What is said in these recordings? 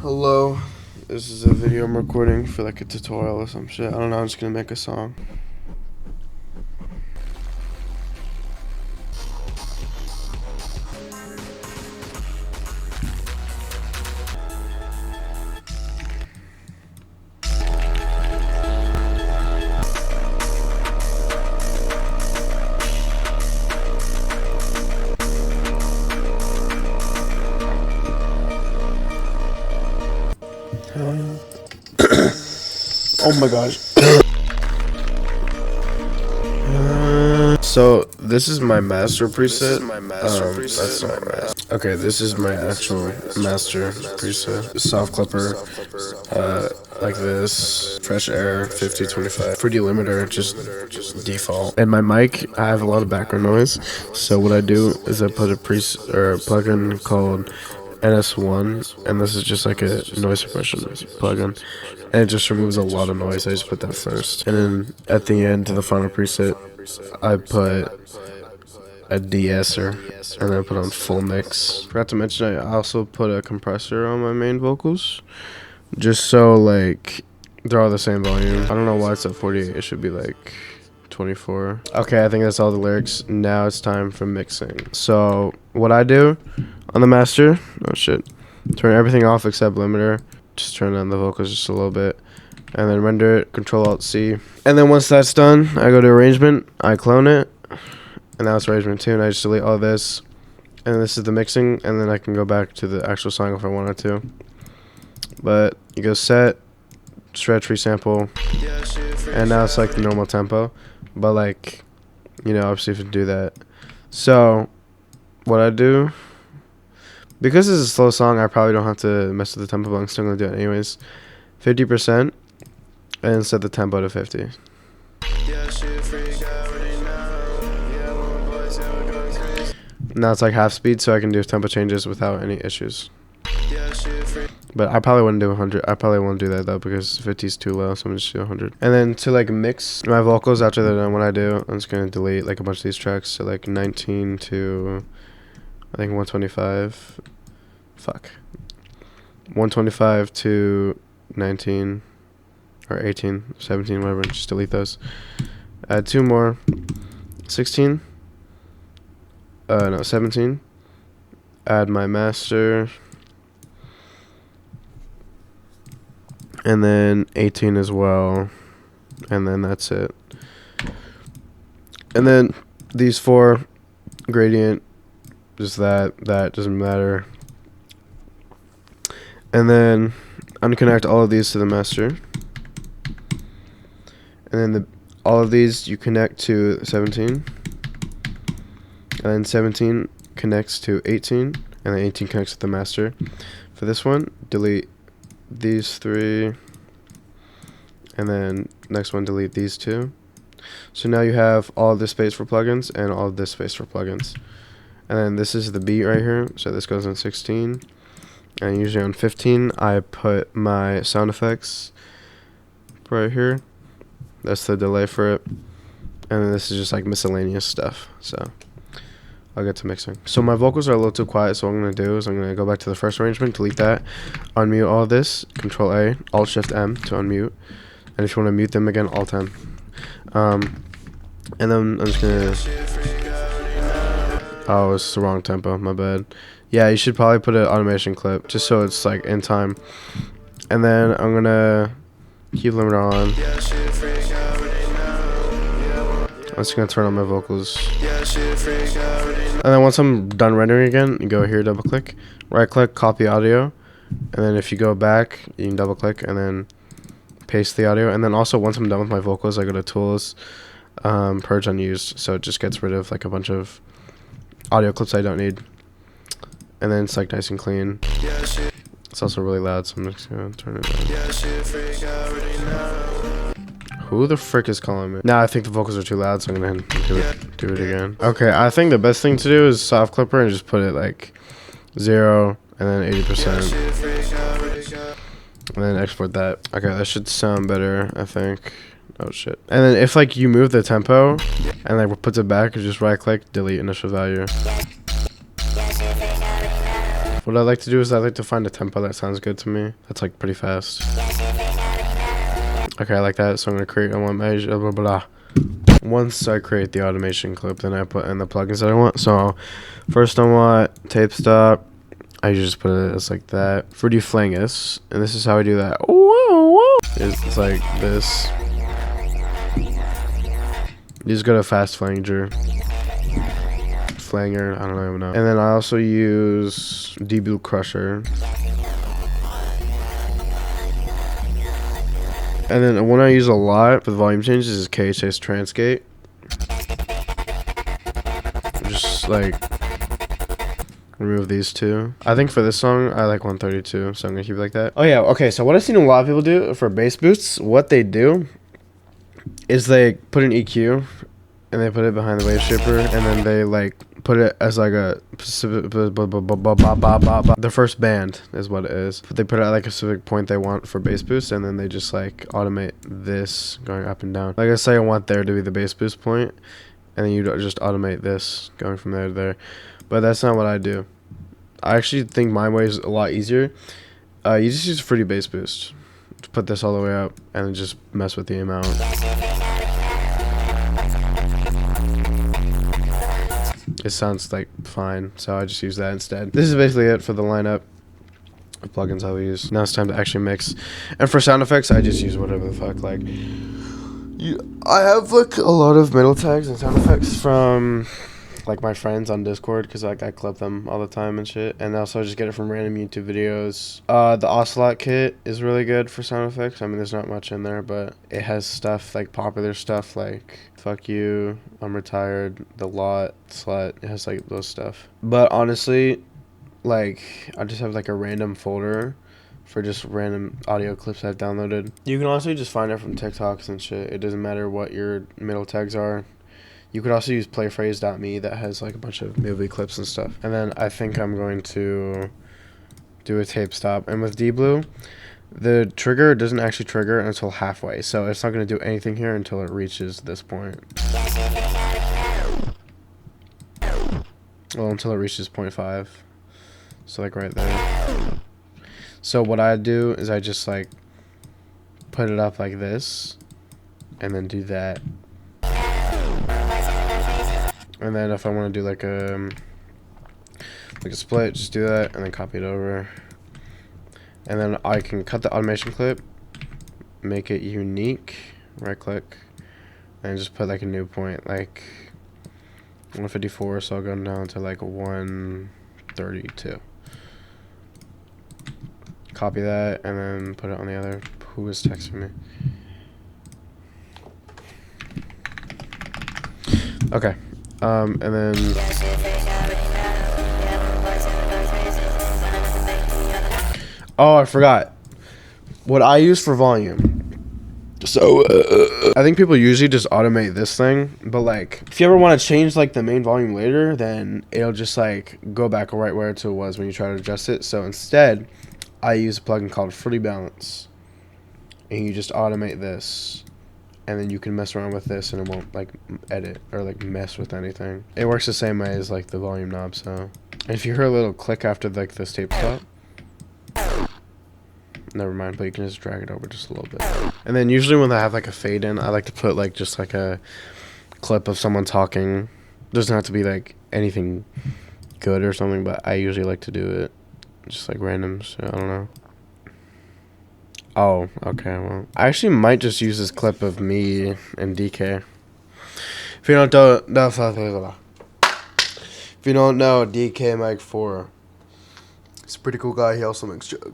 Hello, this is a video I'm recording for like a tutorial or some shit. I don't know, I'm just gonna make a song. Oh my gosh. So this is my master preset. That's not right. Okay, this is my actual master preset. Soft clipper, like this. Fresh air, 50-25. For delimiter, just default. And my mic, I have a lot of background noise. So what I do is I put a plugin called NS1, and this is just like a noise suppression plugin, and it just removes a lot of noise. I just put that first, and then at the end, to the final preset, I put a de-esser, and then I put on full mix. Forgot to mention, I also put a compressor on my main vocals, just so like they're all the same volume. I don't know why it's at 48. It should be like 24. Okay, I think that's all the lyrics. Now it's time for mixing. So what I do on the master, oh shit, turn everything off except limiter, just turn on the vocals just a little bit, and then render it, Control-Alt-C. And then once that's done, I go to arrangement, I clone it, and now it's arrangement 2, and I just delete all this, and this is the mixing, and then I can go back to the actual song if I wanted to. But you go set, stretch, resample, and now it's like the normal tempo, but like, you know, obviously if you do that. So what I do, because it's a slow song, I probably don't have to mess with the tempo, but I'm still going to do it anyways. 50%, and set the tempo to 50. Now it's like half speed, so I can do tempo changes without any issues. But I probably wouldn't do 100. I probably won't do that though, because 50 is too low, so I'm just do 100. And then to like mix my vocals after they're done, what I do, I'm just going to delete like a bunch of these tracks. So like 19 to, I think 125. Fuck. 125 to 19 or 18, 17, whatever. Just delete those. Add 2 more. 16. No, 17. Add my master. And then 18 as well. And then that's it. And then these 4, gradient, just that doesn't matter. And then unconnect all of these to the master. And then all of these you connect to 17. And then 17 connects to 18. And then 18 connects to the master. For this one, delete these 3. And then next one, delete these 2. So now you have all of this space for plugins and all of this space for plugins. And then this is the beat right here. So this goes on 16. And usually on 15, I put my sound effects right here. That's the delay for it. And then this is just like miscellaneous stuff. So I'll get to mixing. So my vocals are a little too quiet, so what I'm going to do is I'm going to go back to the first arrangement, delete that, unmute all this, Control-A, Alt-Shift-M to unmute. And if you want to mute them again, Alt-M. And then I'm just going to... Oh, it's the wrong tempo, my bad. Yeah, you should probably put an automation clip, just so it's like in time. And then I'm going to keep limiter on. I'm just going to turn on my vocals. And then once I'm done rendering again, you go here, double click, right click, copy audio. And then if you go back, you can double click and then paste the audio. And then also once I'm done with my vocals, I go to tools, purge unused. So it just gets rid of like a bunch of audio clips I don't need. And then it's like nice and clean. It's also really loud, so I'm just going to turn it down. Who the frick is calling me? Nah, I think the vocals are too loud, so I'm gonna do it again. Okay, I think the best thing to do is soft clipper and just put it like 0 and then 80%. And then export that. Okay, that should sound better, I think. Oh shit. And then if like you move the tempo and like puts it back, you just right click, delete initial value. What I like to do is I like to find a tempo that sounds good to me. That's like pretty fast. Okay, I like that. So I'm gonna create one measure, blah, blah, blah. Once I create the automation clip, then I put in the plugins that I want. So first I want tape stop. I just put it as like that. Fruity Flangus, and this is how I do that. Whoa, whoa. It's like this. You just go to fast flanger. Flanger, I don't even know. And then I also use D-Blue Crusher. And then one I use a lot for the volume changes is KHS Transgate. Just like remove these two. I think for this song I like 132, so I'm gonna keep it like that. Oh yeah, okay, so what I've seen a lot of people do for bass boosts, what they do is they put an EQ and they put it behind the wave shaper, and then they like put it as like a specific, the first band is what it is. But they put it at like a specific point they want for bass boost, and then they just like automate this going up and down. Like I say, I want there to be the bass boost point, and then you just automate this going from there to there. But that's not what I do. I actually think my way is a lot easier. You just use Fruity Bass Boost. Just put this all the way up and then just mess with the amount. It sounds like fine, so I just use that instead. This is basically it for the lineup of plugins I will use. Now it's time to actually mix. And for sound effects, I just use whatever the fuck. Like, I have like a lot of middle tags and sound effects from like my friends on Discord, because like I clip them all the time and shit, and also just get it from random YouTube videos. The Ocelot kit is really good for sound effects. I mean, there's not much in there, but it has stuff like popular stuff like Fuck You, I'm Retired, The Lot, Slut. It has like those stuff. But honestly, like I just have like a random folder for just random audio clips I've downloaded. You can also just find it from TikToks and shit. It doesn't matter what your middle tags are. You could also use playphrase.me that has like a bunch of movie clips and stuff. And then I think I'm going to do a tape stop. And with D-Blue, the trigger doesn't actually trigger until halfway. So it's not going to do anything here until it reaches this point. Well, until it reaches 0.5. So like right there. So what I do is I just like put it up like this and then do that. And then if I want to do like a split, just do that and then copy it over. And then I can cut the automation clip, make it unique, right click, and just put like a new point, like 154, so I'll go down to like 132. Copy that and then put it on the other. Who is texting me? Okay. And then oh, I forgot what I use for volume. So I think people usually just automate this thing, but like if you ever want to change like the main volume later, then it'll just like go back right where it was when you try to adjust it. So instead I use a plugin called Fruity Balance, and you just automate this. And then you can mess around with this and it won't like edit or like mess with anything. It works the same way as like the volume knob. So if you hear a little click after like this tape stop, never mind, but you can just drag it over just a little bit. And then usually when I have like a fade in, I like to put like just like a clip of someone talking. It doesn't have to be like anything good or something, but I usually like to do it just like random shit. I don't know. Oh, okay, well, I actually might just use this clip of me and DK. If you don't know DK Mike 4, he's a pretty cool guy. He also makes jokes,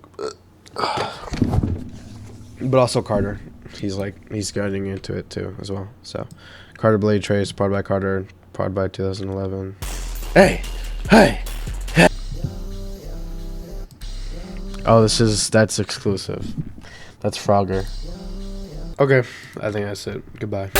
but also Carter. He's getting into it too as well. So, Carter Blade Trace, prod by Carter, prod by 2011. Hey. Oh, that's exclusive. That's Frogger. Okay, I think that's it. Goodbye.